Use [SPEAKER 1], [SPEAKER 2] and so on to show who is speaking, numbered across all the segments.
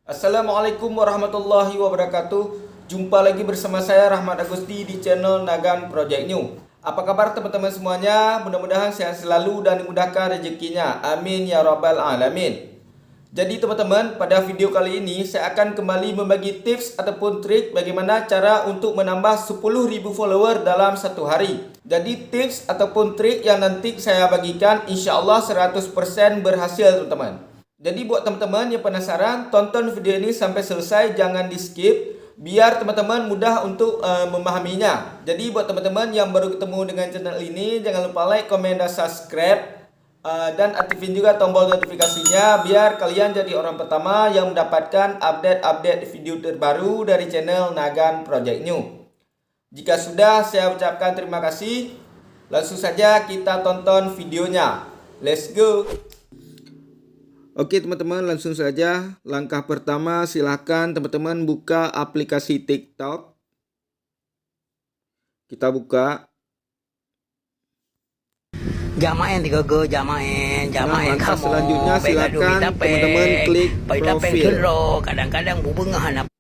[SPEAKER 1] Assalamualaikum warahmatullahi wabarakatuh. Jumpa lagi bersama saya Rahmat Agusti di channel Nagan Project New. Apa kabar teman-teman semuanya? Mudah-mudahan sehat selalu dan dimudahkan rezekinya. Amin ya rabbal alamin. Jadi teman-teman, pada video kali ini saya akan kembali membagi tips ataupun trik bagaimana cara untuk menambah 10.000 follower dalam satu hari. Jadi tips ataupun trik yang nanti saya bagikan insya Allah 100% berhasil teman-teman. Jadi buat teman-teman yang penasaran, tonton video ini sampai selesai, jangan di skip biar teman-teman mudah untuk memahaminya. Jadi buat teman-teman yang baru ketemu dengan channel ini, jangan lupa like, komen, dan subscribe. Dan aktifin juga tombol notifikasinya biar kalian jadi orang pertama yang mendapatkan update-update video terbaru dari channel Nagan Project New. Jika sudah, saya ucapkan terima kasih. Langsung saja kita tonton videonya. Let's go. Oke teman-teman, langsung saja. Langkah pertama, silahkan teman-teman buka aplikasi TikTok. Kita buka.
[SPEAKER 2] Jamain tiga go, jamain
[SPEAKER 1] Langkah
[SPEAKER 2] kamu.
[SPEAKER 1] selanjutnya silakan teman-teman klik profil.
[SPEAKER 2] Kadang-kadang bubengah.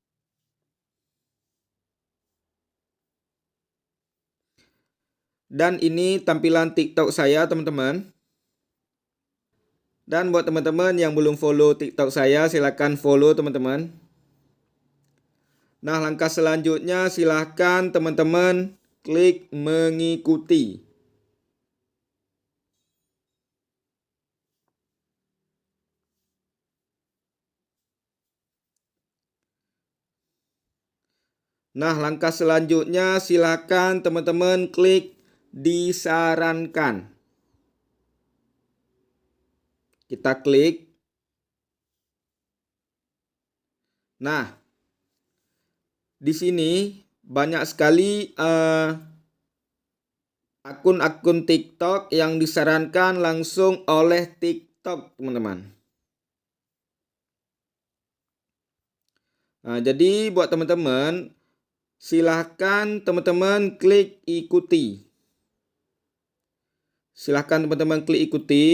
[SPEAKER 1] Dan ini tampilan TikTok saya teman-teman. Dan buat teman-teman yang belum follow TikTok saya, silakan follow teman-teman. Nah, langkah selanjutnya silakan teman-teman klik mengikuti. Nah, langkah selanjutnya silakan teman-teman klik disarankan. Kita klik. Nah, di sini banyak sekali akun-akun TikTok yang disarankan langsung oleh TikTok, teman-teman. Nah, jadi buat teman-teman, silahkan teman-teman klik ikuti. Silahkan teman-teman klik ikuti.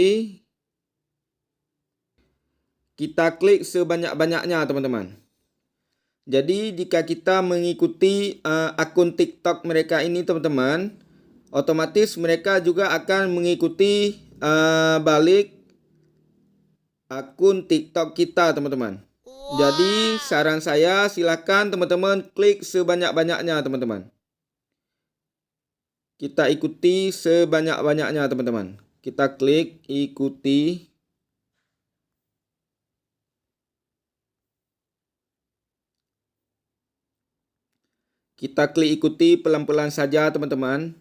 [SPEAKER 1] Kita klik sebanyak-banyaknya teman-teman. Jadi jika kita mengikuti akun TikTok mereka ini teman-teman, otomatis mereka juga akan mengikuti balik akun TikTok kita teman-teman. Jadi saran saya silakan teman-teman klik sebanyak-banyaknya teman-teman. Kita ikuti sebanyak-banyaknya teman-teman. Kita klik ikuti. Kita klik ikuti pelan-pelan saja teman-teman.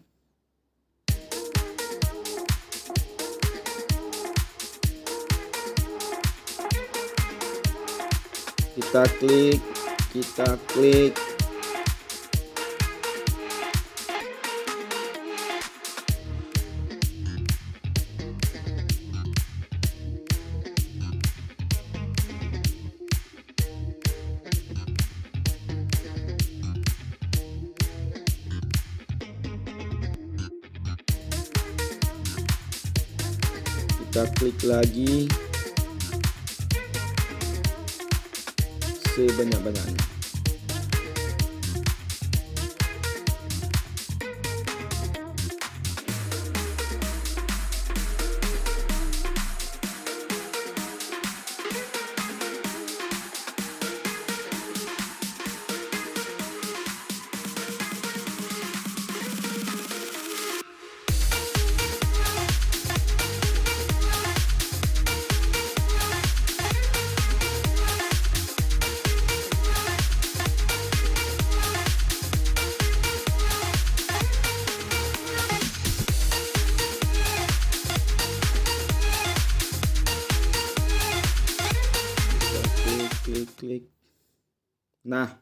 [SPEAKER 1] Kita klik. Kita klik lagi sebanyak-banyaknya. Klik. Nah,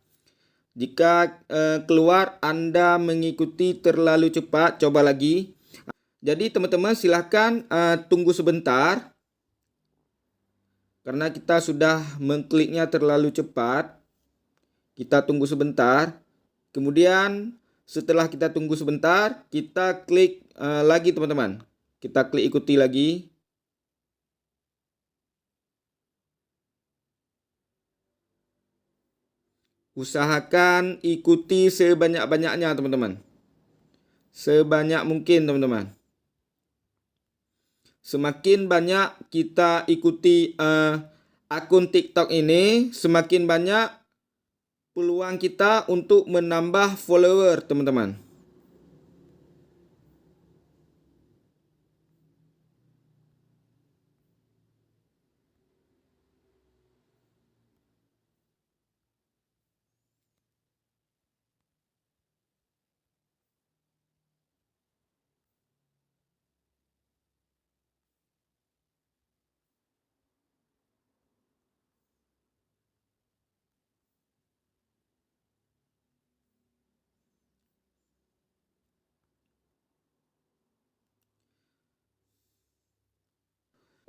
[SPEAKER 1] jika keluar Anda mengikuti terlalu cepat, coba lagi. Jadi teman-teman silahkan tunggu sebentar. Karena kita sudah mengkliknya terlalu cepat. Kita tunggu sebentar. Kemudian setelah kita tunggu sebentar, kita klik lagi teman-teman. Kita klik ikuti lagi. Usahakan ikuti sebanyak-banyaknya teman-teman. Sebanyak mungkin teman-teman. Semakin banyak kita ikuti akun TikTok ini, semakin banyak peluang kita untuk menambah follower teman-teman.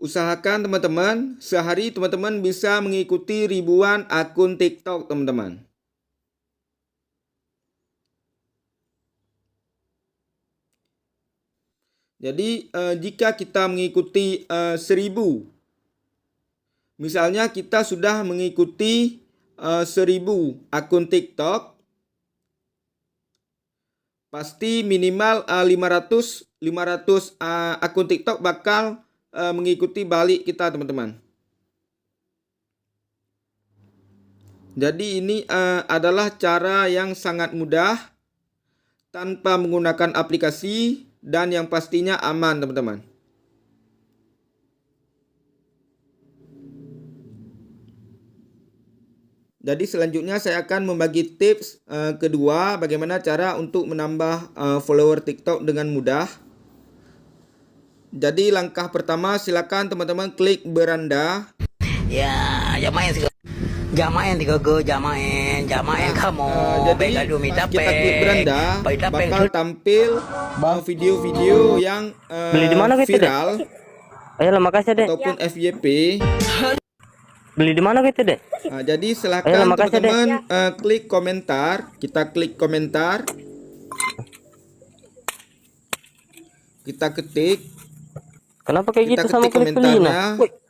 [SPEAKER 1] Usahakan teman-teman, sehari teman-teman bisa mengikuti ribuan akun TikTok teman-teman. Jadi jika kita mengikuti 1000, misalnya kita sudah mengikuti 1000 akun TikTok, pasti minimal 500 akun TikTok bakal mengikuti balik kita teman-teman. Jadi ini adalah cara yang sangat mudah tanpa menggunakan aplikasi dan yang pastinya aman teman-teman. Jadi selanjutnya saya akan membagi tips kedua bagaimana cara untuk menambah follower TikTok dengan mudah. Jadi langkah pertama silakan teman-teman klik beranda.
[SPEAKER 2] Ya, jamaen sih. Jamaen jamaen kamu.
[SPEAKER 1] Jadi kita klik beranda bakal tampil video-video yang
[SPEAKER 3] Beli di mana gitu,
[SPEAKER 1] viral
[SPEAKER 3] Ayolah, makasih deh.
[SPEAKER 1] ataupun FYP.
[SPEAKER 3] Beli di mana gitu deh?
[SPEAKER 1] Jadi
[SPEAKER 3] Ayolah,
[SPEAKER 1] silakan
[SPEAKER 3] makasih,
[SPEAKER 1] teman-teman klik komentar. Kita klik komentar. Kita ketik.
[SPEAKER 3] Kenapa kayak
[SPEAKER 1] Kita
[SPEAKER 3] gitu sama
[SPEAKER 1] ketik
[SPEAKER 3] kulit pelina?
[SPEAKER 1] komentarnya.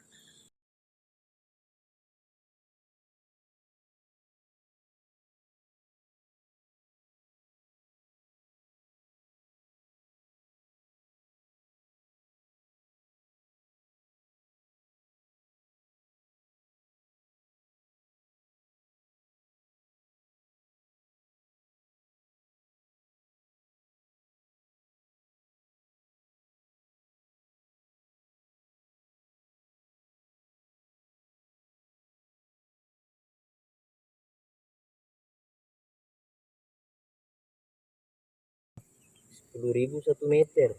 [SPEAKER 4] Rp10.000 1 meter,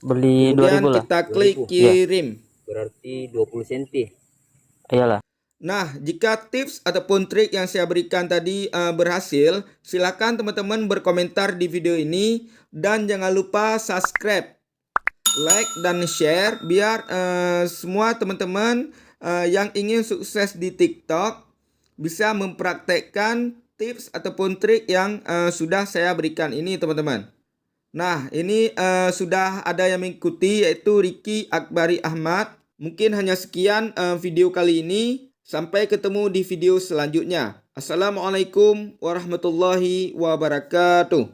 [SPEAKER 3] Beli
[SPEAKER 1] Kemudian
[SPEAKER 3] 2000 lah.
[SPEAKER 1] kita klik
[SPEAKER 4] 2000.
[SPEAKER 1] kirim.
[SPEAKER 4] berarti 20 cm.
[SPEAKER 3] Iyalah.
[SPEAKER 1] Nah, jika tips ataupun trik yang saya berikan tadi berhasil, silakan teman-teman berkomentar di video ini dan jangan lupa subscribe, like dan share biar semua teman-teman yang ingin sukses di TikTok bisa mempraktekkan tips ataupun trik yang sudah saya berikan ini teman-teman. Nah, ini sudah ada yang mengikuti yaitu Ricky Akbari Ahmad. Mungkin hanya sekian video kali ini. Sampai ketemu di video selanjutnya. Assalamualaikum warahmatullahi wabarakatuh.